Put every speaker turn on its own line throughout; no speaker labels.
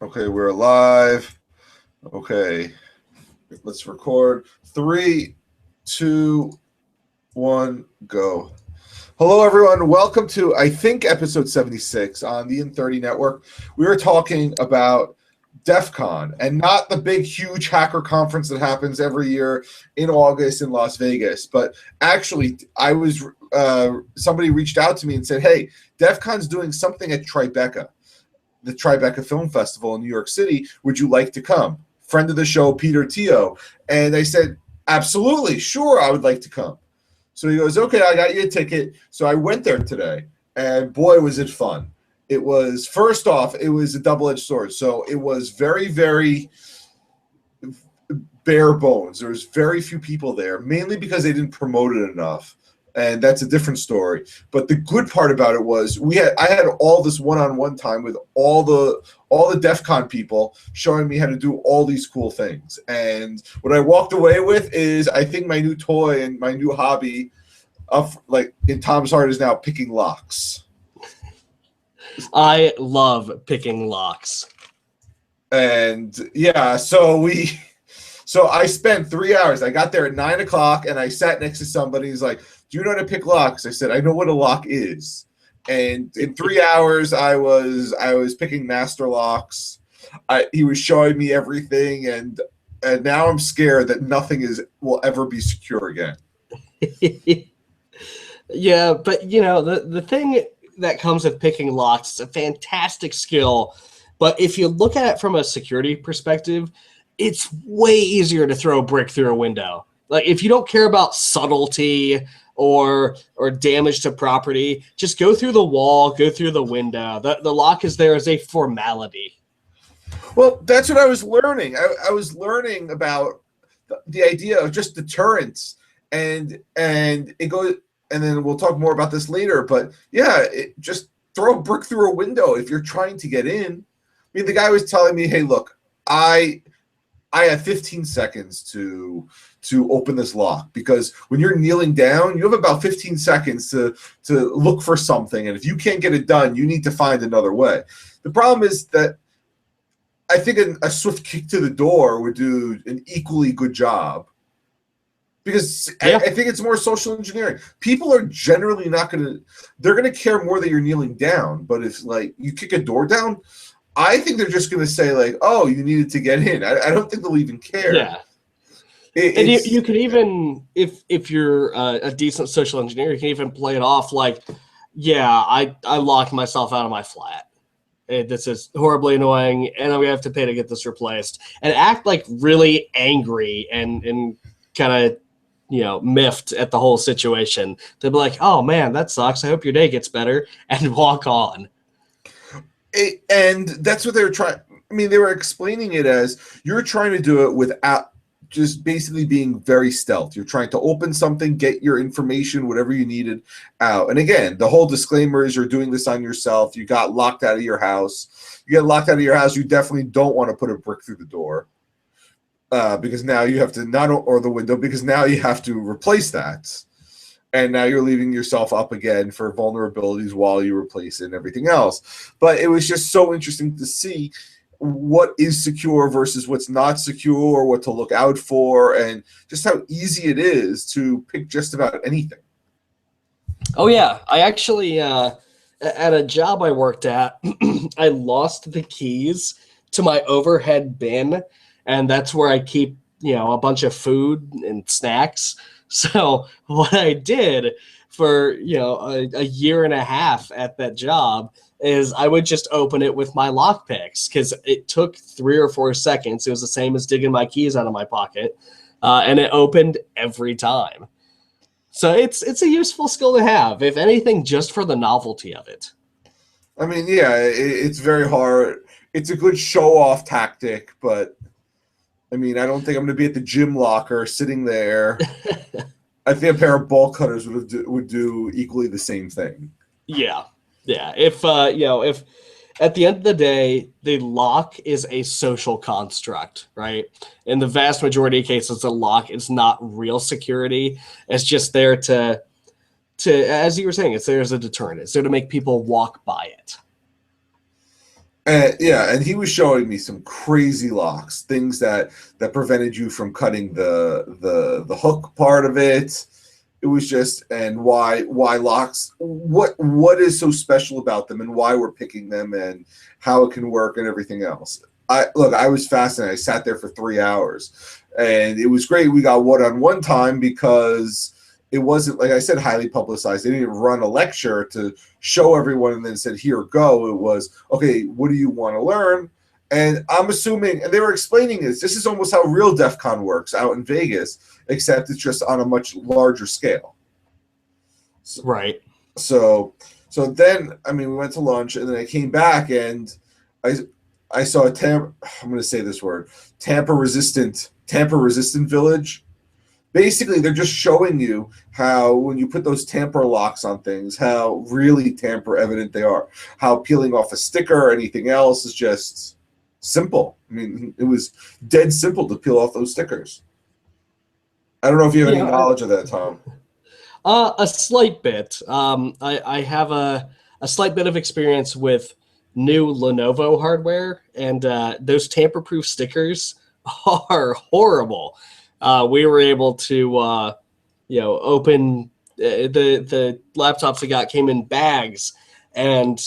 Okay, we're live. Okay, let's record. 3, 2, 1, go. Hello, everyone. Welcome to, I think, episode 76 on the In30 Network. We are talking about DefCon, and not the big, huge hacker conference that happens every year in August in Las Vegas. But actually, somebody reached out to me and said, hey, DefCon's doing something at TriBeCa, the TriBeCa Film Festival in New York City. Would you like to come? Friend of the show, Peter Teo. And I said, absolutely, sure, I would like to come. So he goes, okay, I got you a ticket. So I went there today, and boy, was it fun. It was, first off, it was a double-edged sword. So it was very, very bare bones. There was very few people there, mainly because they didn't promote it enough. And that's a different story. But the good part about it was I had all this one-on-one time with all the DEF CON people showing me how to do all these cool things. And what I walked away with is, I think, my new toy and my new hobby like in Tom's heart is now picking locks.
I love picking locks.
And yeah, so I spent 3 hours. I got there at 9 o'clock and I sat next to somebody. He's like, do you know how to pick locks? I said, I know what a lock is. And in 3 hours, I was picking master locks. He was showing me everything, and now I'm scared that nothing will ever be secure again.
Yeah, but you know, the thing that comes with picking locks is a fantastic skill. But if you look at it from a security perspective, it's way easier to throw a brick through a window. Like, if you don't care about subtlety or damage to property, just go through the wall, go through the window. The lock is there as a formality.
Well, that's what I was learning. I was learning about the idea of just deterrence, and it goes. And then we'll talk more about this later. But yeah, just throw a brick through a window if you're trying to get in. I mean, the guy was telling me, hey, look, I have 15 seconds to open this lock, because when you're kneeling down, you have about 15 seconds to look for something. And if you can't get it done, you need to find another way. The problem is that I think a swift kick to the door would do an equally good job. Because yeah. I think it's more social engineering. People are generally not going to – they're going to care more that you're kneeling down. But if, like, you kick a door down, I think they're just going to say, like, oh, you needed to get in. I don't think they'll even care.
Yeah. And you could even – if you're a decent social engineer, you can even play it off like, yeah, I locked myself out of my flat. This is horribly annoying, and I'm going to have to pay to get this replaced. And act, like, really angry and kind of – miffed at the whole situation. They'd be like, oh man, that sucks. I hope your day gets better, and walk on.
And that's what they were trying. I mean, they were explaining it as you're trying to do it without just basically being very stealth. You're trying to open something, get your information, whatever you needed out. And again, the whole disclaimer is you're doing this on yourself. You got locked out of your house. You get locked out of your house. You definitely don't want to put a brick through the door. Because now you have to or the window, because now you have to replace that. And now you're leaving yourself up again for vulnerabilities while you replace it and everything else. But it was just so interesting to see what is secure versus what's not secure, or what to look out for, and just how easy it is to pick just about anything.
Oh, yeah. I actually, at a job I worked at, I lost the keys to my overhead bin. And that's where I keep, a bunch of food and snacks. So what I did for, a year and a half at that job is I would just open it with my lock picks, because it took 3 or 4 seconds. It was the same as digging my keys out of my pocket. And it opened every time. So it's a useful skill to have, if anything, just for the novelty of it.
I mean, yeah, it's very hard. It's a good show-off tactic, but I mean, I don't think I'm going to be at the gym locker sitting there. I think a pair of ball cutters would do equally the same thing.
Yeah. If at the end of the day, the lock is a social construct, right? In the vast majority of cases, the lock is not real security. It's just there to as you were saying, it's there as a deterrent. It's there to make people walk by it.
And he was showing me some crazy locks, things that prevented you from cutting the hook part of it. It was just, and why locks, what is so special about them, and why we're picking them, and how it can work, and everything else. I was fascinated. I sat there for 3 hours, and it was great. We got one-on-one time because it wasn't, like I said, highly publicized. They didn't run a lecture to show everyone and then said, here, go. It was, okay, what do you want to learn? And I'm assuming, and they were explaining this is almost how real DefCon works out in Vegas, except it's just on a much larger scale.
Right.
So then, I mean, we went to lunch, and then I came back, and I saw I'm going to say this word, tamper resistant village. Basically, they're just showing you how when you put those tamper locks on things, how really tamper evident they are. How peeling off a sticker or anything else is just simple. I mean, it was dead simple to peel off those stickers. I don't know if you have any knowledge of that, Tom.
A slight bit. I have a slight bit of experience with new Lenovo hardware, and those tamper-proof stickers are horrible. We were able to, open the laptops we got came in bags, and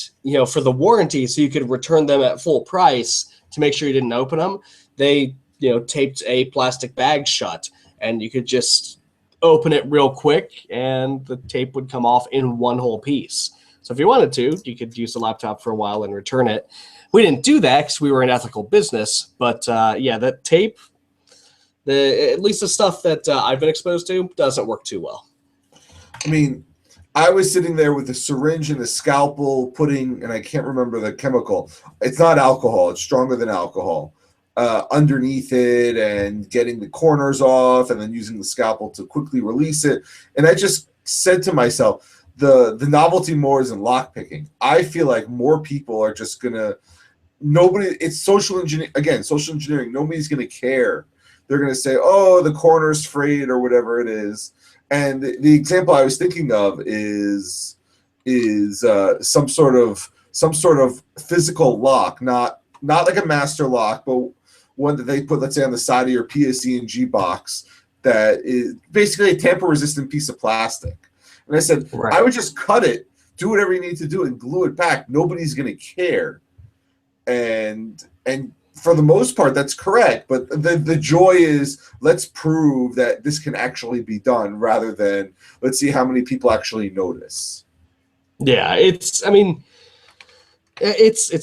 for the warranty, so you could return them at full price to make sure you didn't open them. They taped a plastic bag shut, and you could just open it real quick, and the tape would come off in one whole piece. So if you wanted to, you could use the laptop for a while and return it. We didn't do that because we were an ethical business, but that tape, at least the stuff that I've been exposed to, doesn't work too well.
I mean, I was sitting there with a syringe and a scalpel putting, and I can't remember the chemical. It's not alcohol. It's stronger than alcohol. Underneath it, and getting the corners off, and then using the scalpel to quickly release it. And I just said to myself, the novelty more is in lockpicking. I feel like more people are just gonna, it's social engineering again. Social engineering. Nobody's gonna care. They're gonna say, oh, the corner's frayed or whatever it is. And the example I was thinking of is some sort of physical lock, not like a master lock, but one that they put, let's say, on the side of your PSE&G box that is basically a tamper-resistant piece of plastic. And I said, right, I would just cut it, do whatever you need to do, and glue it back. Nobody's going to care. And for the most part, that's correct. But the joy is, let's prove that this can actually be done, rather than let's see how many people actually notice.
Yeah, it's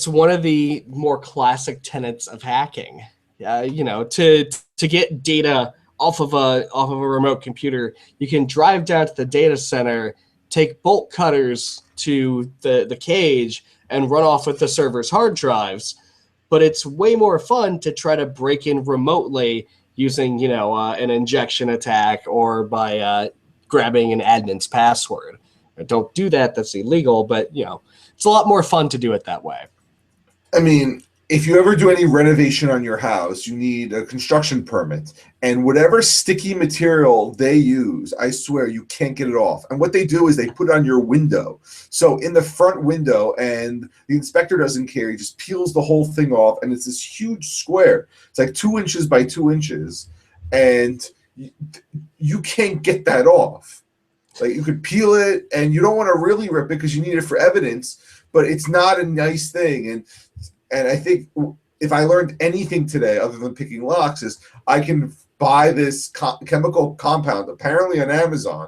one of the more classic tenets of hacking. To get data off of a remote computer, you can drive down to the data center, take bolt cutters to the cage, and run off with the server's hard drives. But it's way more fun to try to break in remotely using an injection attack, or by grabbing an admin's password. Don't do that. That's illegal. But it's a lot more fun to do it that way.
I mean, if you ever do any renovation on your house, you need a construction permit. And whatever sticky material they use, I swear you can't get it off. And what they do is they put it on your window. So in the front window, and the inspector doesn't care. He just peels the whole thing off, and it's this huge square. It's like 2 inches by 2 inches. And you can't get that off. Like, you could peel it, and you don't want to really rip it because you need it for evidence, but it's not a nice thing. And I think if I learned anything today other than picking locks, is I can buy this chemical compound apparently on Amazon,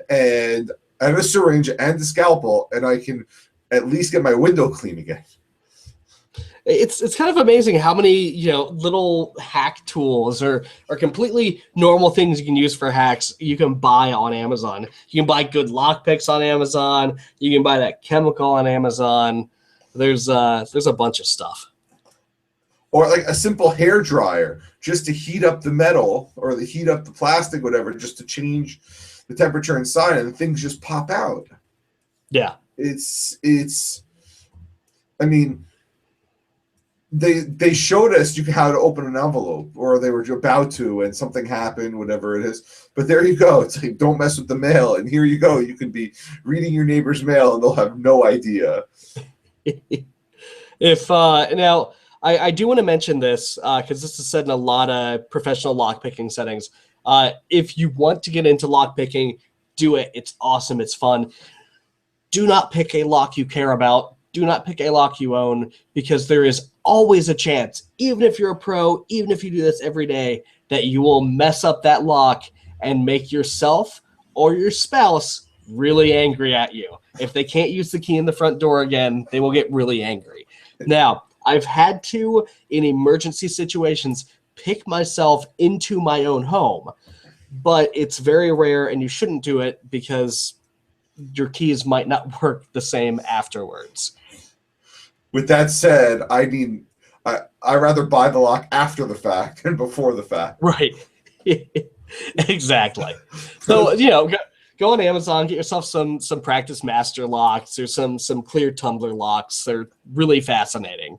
and I have a syringe and a scalpel, and I can at least get my window clean again.
It's kind of amazing how many little hack tools are completely normal things you can use for hacks you can buy on Amazon. You can buy good lock picks on Amazon. You can buy that chemical on Amazon. There's a bunch of stuff.
Or like a simple hair dryer, just to heat up the metal or to heat up the plastic, whatever, just to change the temperature inside, and things just pop out.
Yeah.
It's I mean, they showed us how to open an envelope, or they were about to, and something happened, whatever it is. But there you go. It's like, don't mess with the mail. And here you go. You can be reading your neighbor's mail, and they'll have no idea.
If now, I do want to mention this because this is said in a lot of professional lockpicking settings. If you want to get into lockpicking, do it. It's awesome. It's fun. Do not pick a lock you care about. Do not pick a lock you own, because there is always a chance, even if you're a pro, even if you do this every day, that you will mess up that lock and make yourself or your spouse really angry at you. If they can't use the key in the front door again, they will get really angry. Now, I've had to, in emergency situations, pick myself into my own home, but it's very rare, and you shouldn't do it because your keys might not work the same afterwards.
With that said, I rather buy the lock after the fact than before the fact.
Right. Exactly. So, go on Amazon, get yourself some practice master locks or some clear tumbler locks. They're really fascinating.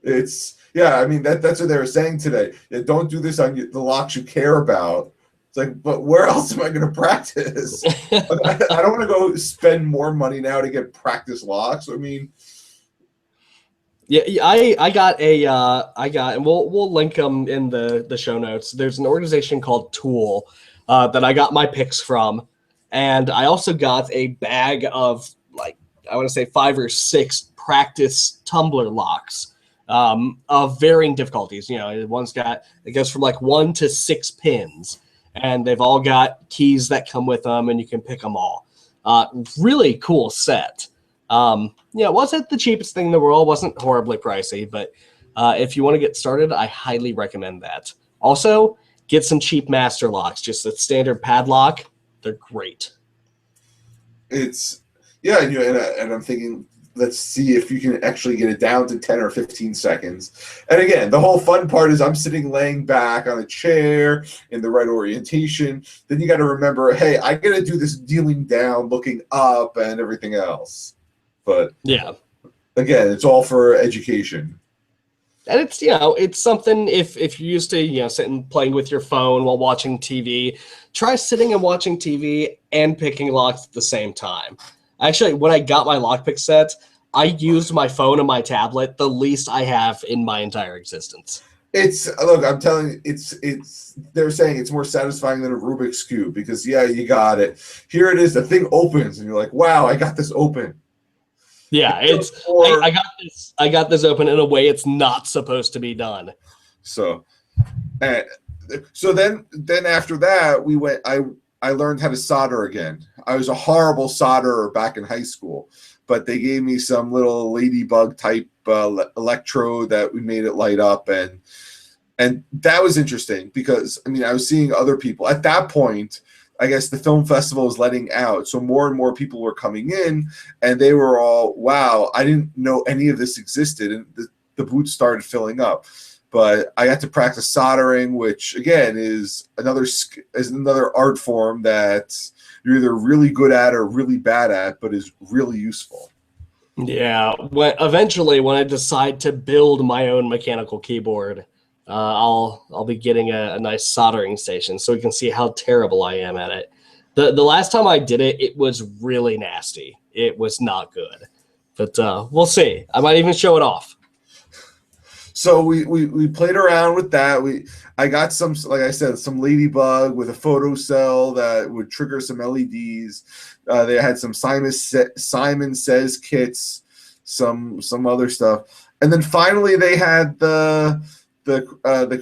That's what they were saying today. Yeah, don't do this on the locks you care about. It's like, but where else am I going to practice? I don't want to go spend more money now to get practice locks. I mean,
yeah, I got, and we'll link them in the show notes. There's an organization called Tool that I got my picks from, and I also got a bag of, like, I want to say 5 or 6 practice tumbler locks of varying difficulties. One's got, it goes from like 1 to 6 pins, and they've all got keys that come with them, and you can pick them all. Really cool set. It wasn't the cheapest thing in the world, wasn't horribly pricey, but if you want to get started, I highly recommend that. Also, get some cheap master locks, just the standard padlock. They're great.
and I'm thinking, let's see if you can actually get it down to 10 or 15 seconds. And again, the whole fun part is I'm sitting laying back on a chair in the right orientation. Then you got to remember, hey, I got to do this kneeling down, looking up, and everything else. But
yeah,
again, it's all for education.
And it's something, if you're used to, sitting playing with your phone while watching TV, try sitting and watching TV and picking locks at the same time. Actually, when I got my lockpick set, I used my phone and my tablet the least I have in my entire existence.
I'm telling you, they're saying it's more satisfying than a Rubik's Cube because, yeah, you got it. Here it is, the thing opens, and you're like, wow, I got this open.
Yeah, I got this open in a way it's not supposed to be done.
So then after that, I learned how to solder again. I was a horrible solderer back in high school, but they gave me some little ladybug type electrode that we made it light up, and that was interesting because I was seeing other people at that point. I guess the film festival was letting out, so more and more people were coming in, and they were all, wow, I didn't know any of this existed, and the booth started filling up. But I got to practice soldering, which again is another art form that you're either really good at or really bad at, but is really useful.
Yeah, eventually when I decide to build my own mechanical keyboard, I'll be getting a nice soldering station so we can see how terrible I am at it. The last time I did it, it was really nasty. It was not good, but we'll see. I might even show it off.
So we played around with that. I got some, like I said, some ladybug with a photo cell that would trigger some LEDs. They had some Simon Says kits, some other stuff, and then finally they had the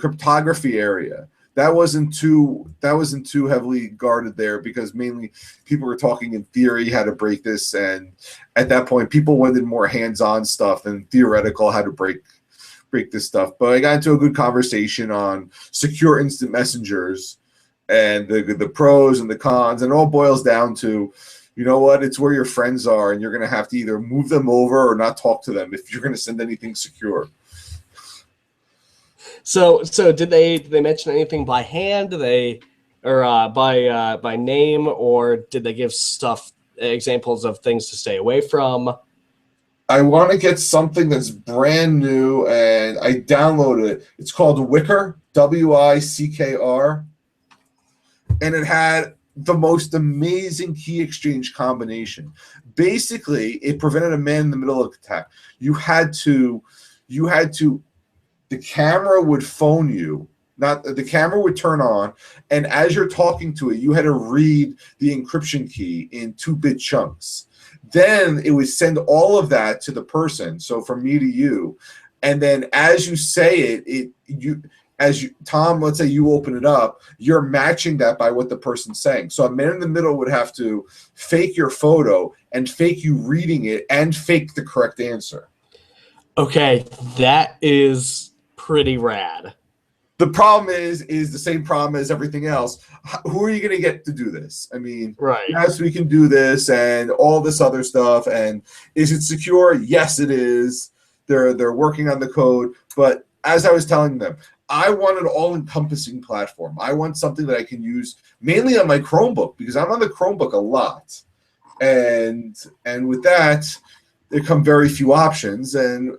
cryptography area. That wasn't too heavily guarded there because mainly people were talking in theory how to break this, and at that point people wanted more hands-on stuff than theoretical how to break this stuff. But I got into a good conversation on secure instant messengers and the pros and the cons, and it all boils down to, you know what, it's where your friends are, and you're going to have to either move them over or not talk to them if you're going to send anything secure.
So did they mention anything by hand? Or by name, or did they give examples of things to stay away from?
I want to get something that's brand new, and I downloaded it. It's called Wickr, Wickr, and it had the most amazing key exchange combination. Basically, it prevented a man in the middle of attack. You had to, the camera would phone you. Not the camera would turn on, and as you're talking to it, you had to read the encryption key in 2-bit chunks. Then it would send all of that to the person. So from me to you, and then as you say it, Tom, let's say you open it up, you're matching that by what the person's saying. So a man in the middle would have to fake your photo and fake you reading it and fake the correct answer.
Okay, that is pretty rad.
The problem is the same problem as everything else. Who are you going to get to do this? I mean,
right.
Yes, we can do this and all this other stuff. And is it secure? Yes, it is. They're working on the code. But as I was telling them, I want an all-encompassing platform. I want something that I can use mainly on my Chromebook, because I'm on the Chromebook a lot. And with that, there come very few options. And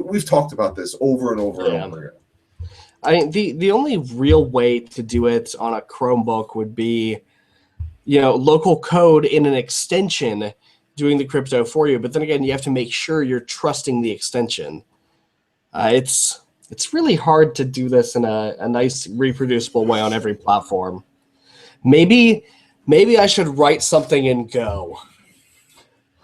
we've talked about this over and over and over again.
I mean, the only real way to do it on a Chromebook would be, local code in an extension doing the crypto for you. But then again, you have to make sure you're trusting the extension. It's really hard to do this in a nice, reproducible way on every platform. Maybe I should write something in Go.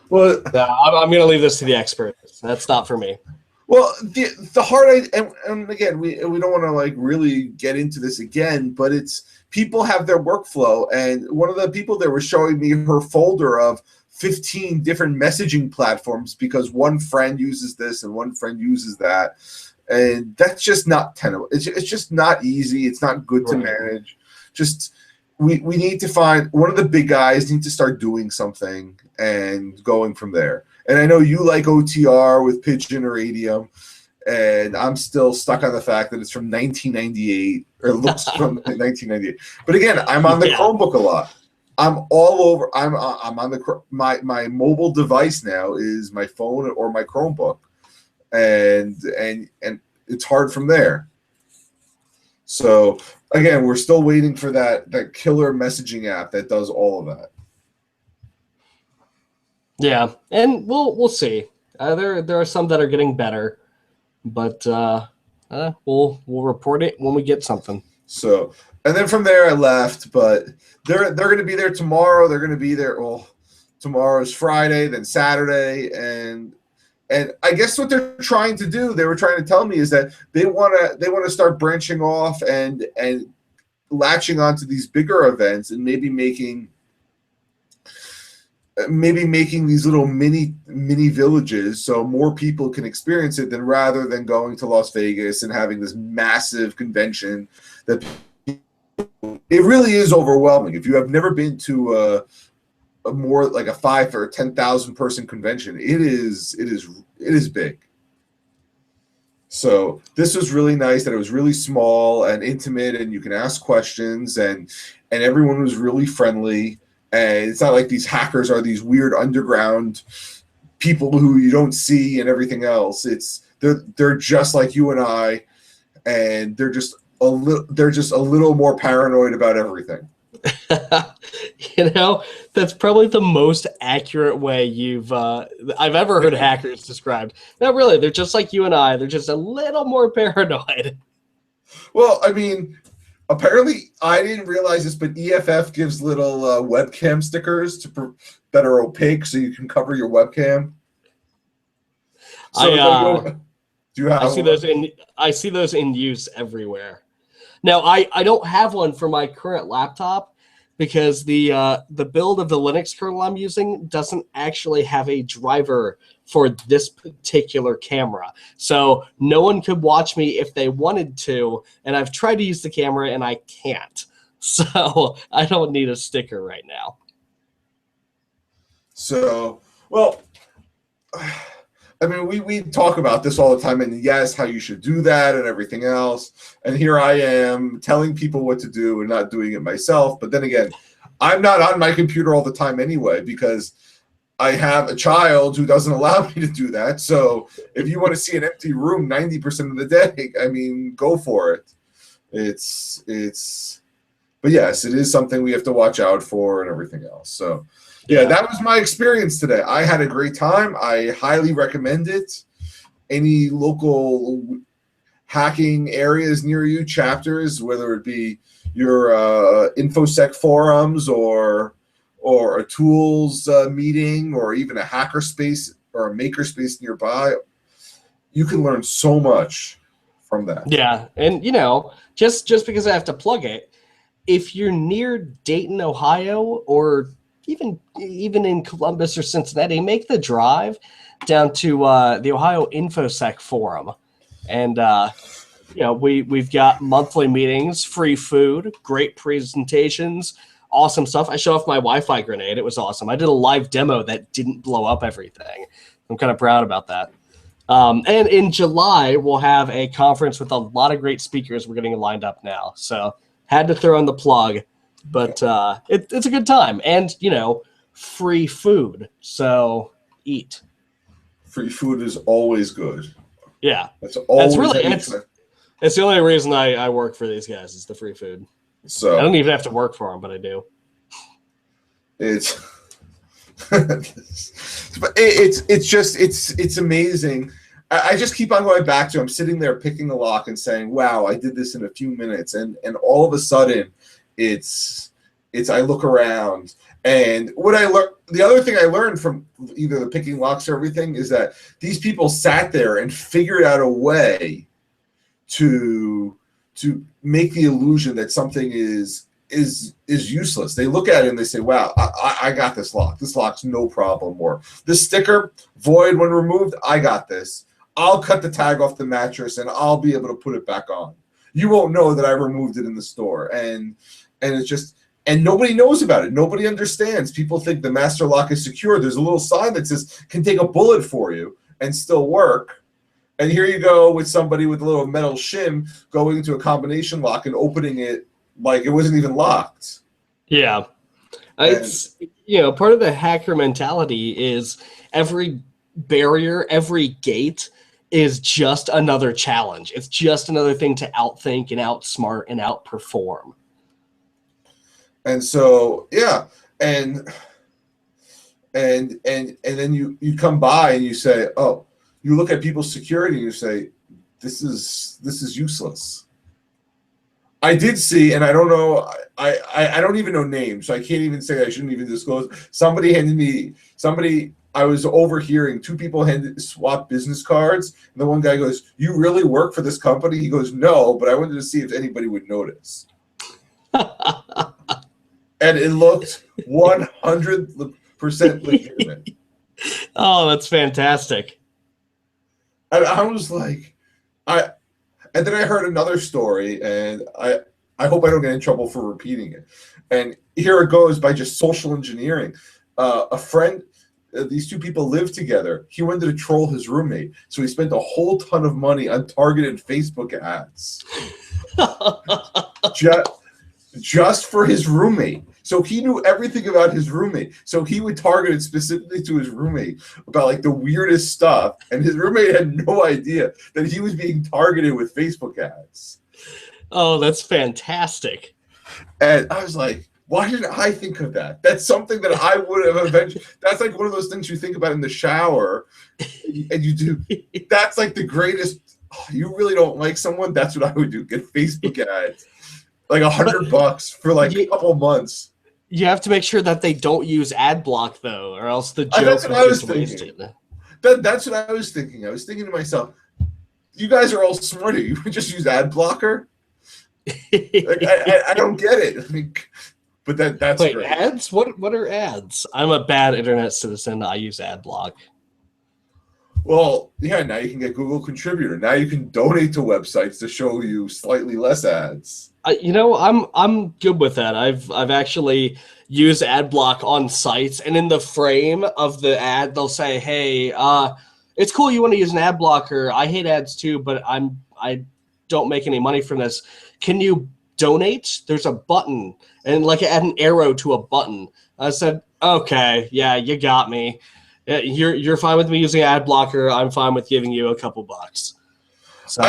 Well,
I'm going to leave this to the experts. That's not for me.
Well, the hard, and again, we don't want to like really get into this again, but it's people have their workflow, and one of the people there was showing me her folder of 15 different messaging platforms because one friend uses this and one friend uses that, and that's just not tenable. It's just not easy. It's not good to manage. Just we need to find one of the big guys need to start doing something and going from there. And I know you like OTR with Pigeon or Adium, and I'm still stuck on the fact that it's from 1998, or it looks from 1998. But again, I'm on the Chromebook a lot. I'm all over. I'm on the my mobile device now is my phone or my Chromebook, and it's hard from there. So again, we're still waiting for that killer messaging app that does all of that.
Yeah, and we'll see. There are some that are getting better, but we'll report it when we get something.
So, and then from there I left, but they're going to be there tomorrow. They're going to be there. Well, tomorrow's Friday, then Saturday, and I guess what they're trying to do, they were trying to tell me, is that they want to start branching off and latching onto these bigger events and maybe making these little mini villages so more people can experience it, rather than going to Las Vegas and having this massive convention that it really is overwhelming. If you have never been to a more like a 5 or 10,000 person convention, it is big. So this was really nice that it was really small and intimate, and you can ask questions, and everyone was really friendly. And it's not like these hackers are these weird underground people who you don't see and everything else. They're just like you and I, and they're just a little more paranoid about everything.
That's probably the most accurate way I've ever heard hackers described. No, really, they're just like you and I. They're just a little more paranoid.
Well, I mean, apparently, I didn't realize this, but EFF gives little webcam stickers that are opaque, so you can cover your webcam. So do you have?
I see those in use everywhere. Now, I don't have one for my current laptop because the build of the Linux kernel I'm using doesn't actually have a driver for this particular camera. So no one could watch me if they wanted to, and I've tried to use the camera and I can't. So I don't need a sticker right now.
So, well, I mean, we talk about this all the time, and yes, how you should do that and everything else. And here I am telling people what to do and not doing it myself. But then again, I'm not on my computer all the time anyway, because I have a child who doesn't allow me to do that. So if you want to see an empty room 90% of the day, I mean, go for it. It's but yes, it is something we have to watch out for and everything else. So yeah, that was my experience today. I had a great time. I highly recommend it. Any local hacking areas near you, chapters, whether it be your InfoSec forums or a tools meeting, or even a hacker space or a maker space nearby, you can learn so much from that.
Yeah, and just because I have to plug it, if you're near Dayton, Ohio, or even in Columbus or Cincinnati, make the drive down to the Ohio InfoSec Forum, and we've got monthly meetings, free food, great presentations, awesome stuff. I showed off my Wi-Fi grenade. It was awesome. I did a live demo that didn't blow up everything. I'm kind of proud about that. And in July, we'll have a conference with a lot of great speakers we're getting lined up now. So had to throw in the plug, but it's a good time. And, free food. So eat.
Free food is always good.
Yeah.
It's always
it's the only reason I work for these guys is the free food.
So
I don't even have to work for them, but I do.
It's but it's amazing. I just keep on going back to, I'm sitting there picking a lock and saying, wow, I did this in a few minutes, and all of a sudden it's I look around, and what I learned, the other thing I learned from either the picking locks or everything, is that these people sat there and figured out a way to make the illusion that something is useless. They look at it and they say, wow, I got this lock. This lock's no problem. Or this sticker, void when removed, I got this. I'll cut the tag off the mattress and I'll be able to put it back on. You won't know that I removed it in the store. And it's just, and nobody knows about it. Nobody understands. People think the master lock is secure. There's a little sign that says, can take a bullet for you and still work. And here you go with somebody with a little metal shim going into a combination lock and opening it like it wasn't even locked.
Yeah. It's, part of the hacker mentality is every barrier, every gate is just another challenge. It's just another thing to outthink and outsmart and outperform.
And so, yeah. And then you come by and you say, oh, you look at people's security and you say, this is useless. I did see, and I don't know, I don't even know names, so I can't even say, I shouldn't even disclose. I was overhearing two people swap business cards, and the one guy goes, you really work for this company? He goes, no, but I wanted to see if anybody would notice. And it looked 100% legitimate.
Oh, that's fantastic.
I was like, and then I heard another story, and I hope I don't get in trouble for repeating it. And here it goes by just social engineering. A friend, these two people lived together. He wanted to troll his roommate, so he spent a whole ton of money on targeted Facebook ads. just for his roommate. So he knew everything about his roommate. So he would target it specifically to his roommate about like the weirdest stuff. And his roommate had no idea that he was being targeted with Facebook ads.
Oh, that's fantastic.
And I was like, why didn't I think of that? That's something that I would have eventually. That's like one of those things you think about in the shower and you do. That's like the greatest. Oh, you really don't like someone? That's what I would do. Get Facebook ads. Like $100 for like a couple months.
You have to make sure that they don't use ad block though, or else the joke
that's what I was
wasted.
That's what I was thinking. I was thinking to myself, you guys are all smarter. You would just use ad blocker. Like, I don't get it. I mean, but that's
Wait,
great.
Ads? What are ads? I'm a bad internet citizen. I use ad block.
Well, yeah. Now you can get Google Contributor. Now you can donate to websites to show you slightly less ads.
I'm good with that. I've actually used ad block on sites, and in the frame of the ad, they'll say, "Hey, it's cool you want to use an ad blocker. I hate ads too, but I don't make any money from this. Can you donate? There's a button, and like add an arrow to a button." I said, "Okay, yeah, you got me. You're fine with me using ad blocker. I'm fine with giving you a couple bucks." So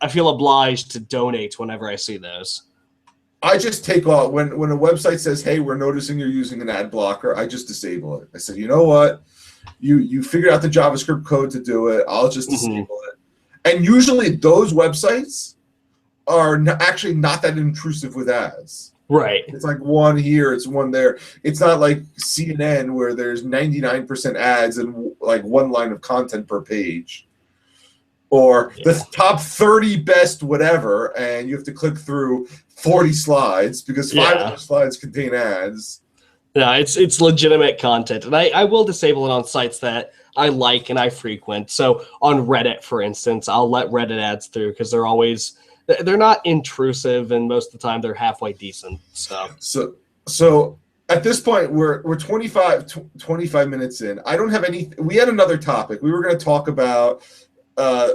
I feel obliged to donate whenever I see those.
I just take off when a website says, "Hey, we're noticing you're using an ad blocker." I just disable it. I said, "You know what? You figured out the JavaScript code to do it. I'll just disable it." And usually those websites are actually not that intrusive with ads.
Right.
It's like one here, it's one there. It's not like CNN where there's 99% ads and like one line of content per page. Or the top 30 best whatever, and you have to click through 40 slides because 5 of those slides contain ads.
Yeah, it's legitimate content. And I will disable it on sites that I like and I frequent. So on Reddit, for instance, I'll let Reddit ads through because they're not intrusive, and most of the time they're halfway decent.
So at this point we're 25 minutes in. I don't have any. We had another topic. We were going to talk about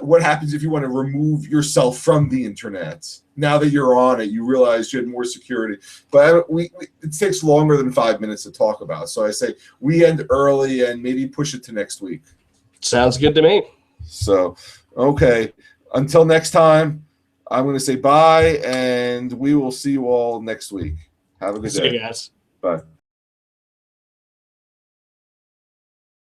what happens if you want to remove yourself from the internet. Now that you're on it, you realize you had more security. But it takes longer than 5 minutes to talk about. So I say we end early and maybe push it to next week.
Sounds good to me.
So, okay. Until next time, I'm going to say bye, and we will see you all next week. Have a good day.
See you guys.
Bye.